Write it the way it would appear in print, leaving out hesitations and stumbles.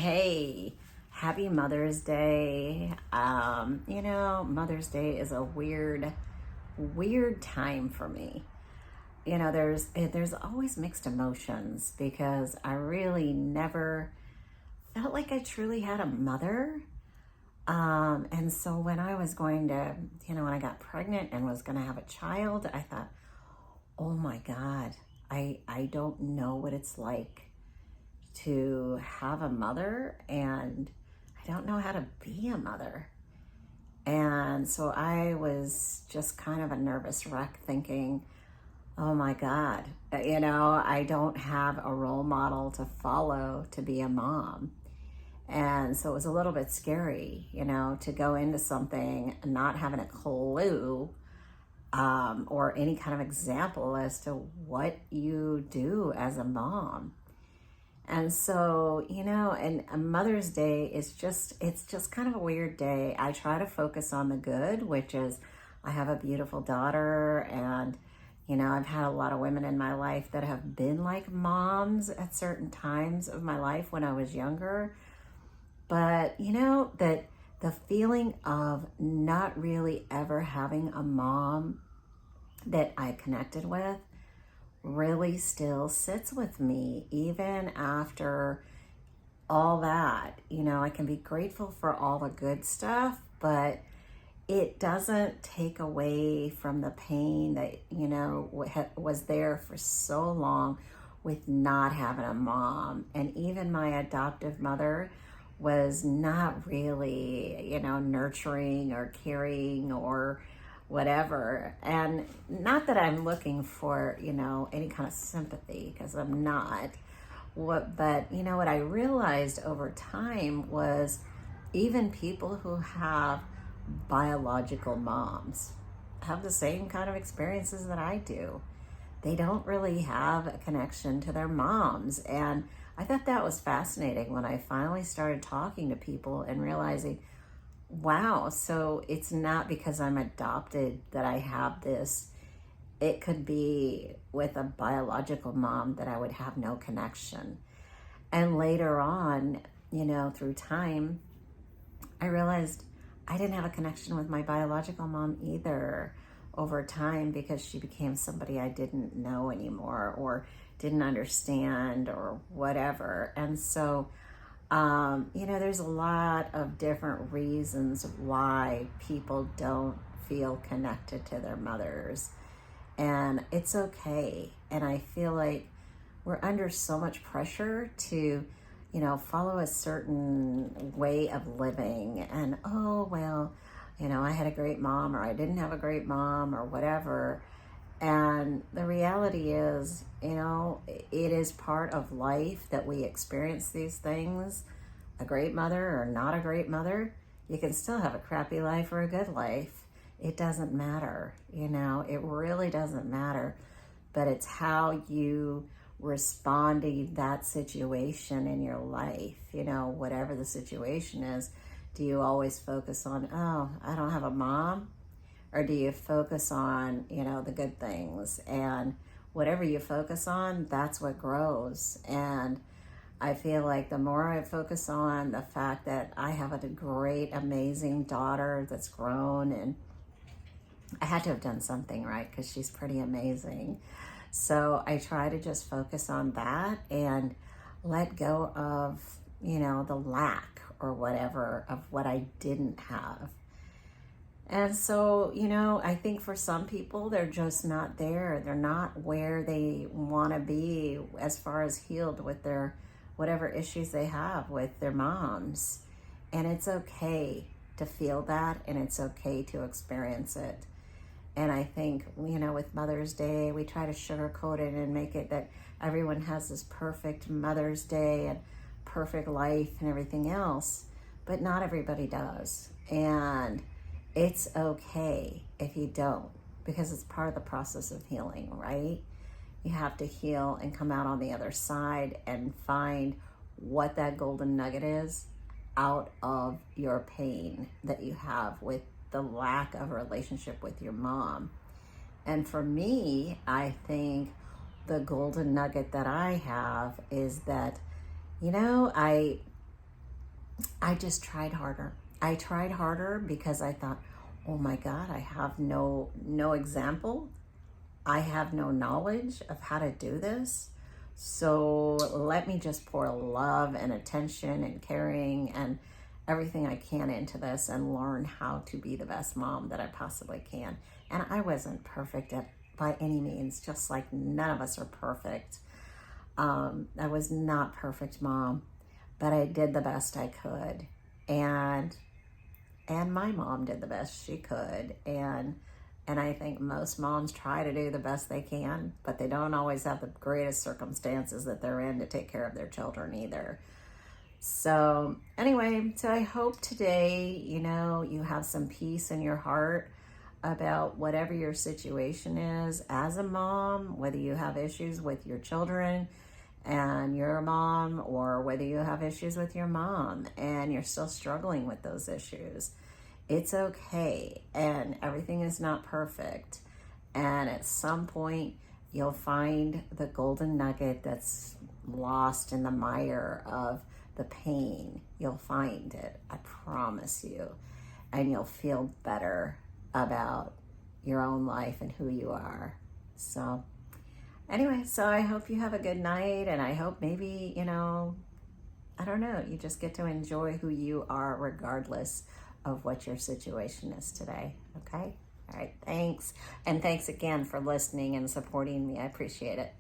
Hey, happy Mother's Day. Mother's Day is a weird time for me. There's always mixed emotions because I really never felt like I truly had a mother. And so when I was when I got pregnant and was going to have a child, I thought, oh my God, I don't know what it's like to have a mother, and I don't know how to be a mother. And so I was just kind of a nervous wreck thinking, oh my God, I don't have a role model to follow to be a mom. And so it was a little bit scary, to go into something not having a clue or any kind of example as to what you do as a mom. And so, and a Mother's Day it's just kind of a weird day. I try to focus on the good, which is I have a beautiful daughter, and, I've had a lot of women in my life that have been like moms at certain times of my life when I was younger. But, that the feeling of not really ever having a mom that I connected with really still sits with me even after all that. I can be grateful for all the good stuff, but it doesn't take away from the pain that, was there for so long with not having a mom. And even my adoptive mother was not really, nurturing or caring or whatever. And not that I'm looking for, any kind of sympathy, because I'm not. But what I realized over time was even people who have biological moms have the same kind of experiences that I do. They don't really have a connection to their moms. And I thought that was fascinating when I finally started talking to people and realizing, wow, so it's not because I'm adopted that I have this. It could be with a biological mom that I would have no connection. And later on, through time, I realized I didn't have a connection with my biological mom either over time, because she became somebody I didn't know anymore or didn't understand or whatever. And so there's a lot of different reasons why people don't feel connected to their mothers. And it's okay. And I feel like we're under so much pressure to, follow a certain way of living. And, oh, well, I had a great mom, or I didn't have a great mom, or whatever. And the reality is, it is part of life that we experience these things. A great mother or not a great mother, you can still have a crappy life or a good life. It doesn't matter, it really doesn't matter. But it's how you respond to that situation in your life, whatever the situation is. Do you always focus on, oh, I don't have a mom? Or do you focus on, the good things? And whatever you focus on, that's what grows. And I feel like the more I focus on the fact that I have a great, amazing daughter that's grown, and I had to have done something right because she's pretty amazing. So I try to just focus on that and let go of, the lack or whatever of what I didn't have. And so, I think for some people, they're just not there. They're not where they want to be as far as healed with their whatever issues they have with their moms. And it's okay to feel that, and it's okay to experience it. And I think, with Mother's Day, we try to sugarcoat it and make it that everyone has this perfect Mother's Day and perfect life and everything else. But not everybody does. And it's okay if you don't, because it's part of the process of healing, right? You have to heal and come out on the other side and find what that golden nugget is out of your pain that you have with the lack of a relationship with your mom. And for me, I think the golden nugget that I have is that, I I just tried harder. I tried harder because I thought, oh my God, I have no example. I have no knowledge of how to do this. So let me just pour love and attention and caring and everything I can into this and learn how to be the best mom that I possibly can. And I wasn't perfect at by any means, just like none of us are perfect. I was not perfect mom, but I did the best I could. And my mom did the best she could. And I think most moms try to do the best they can, but they don't always have the greatest circumstances that they're in to take care of their children either. So anyway, so I hope today, you have some peace in your heart about whatever your situation is as a mom, whether you have issues with your children and your mom, or whether you have issues with your mom and you're still struggling with those issues. It's okay, and everything is not perfect. And at some point, you'll find the golden nugget that's lost in the mire of the pain. You'll find it, I promise you. And you'll feel better about your own life and who you are. So, anyway, so I hope you have a good night, and I hope maybe, I don't know, you just get to enjoy who you are regardless of what your situation is today. Okay? All right, thanks. And thanks again for listening and supporting me. I appreciate it.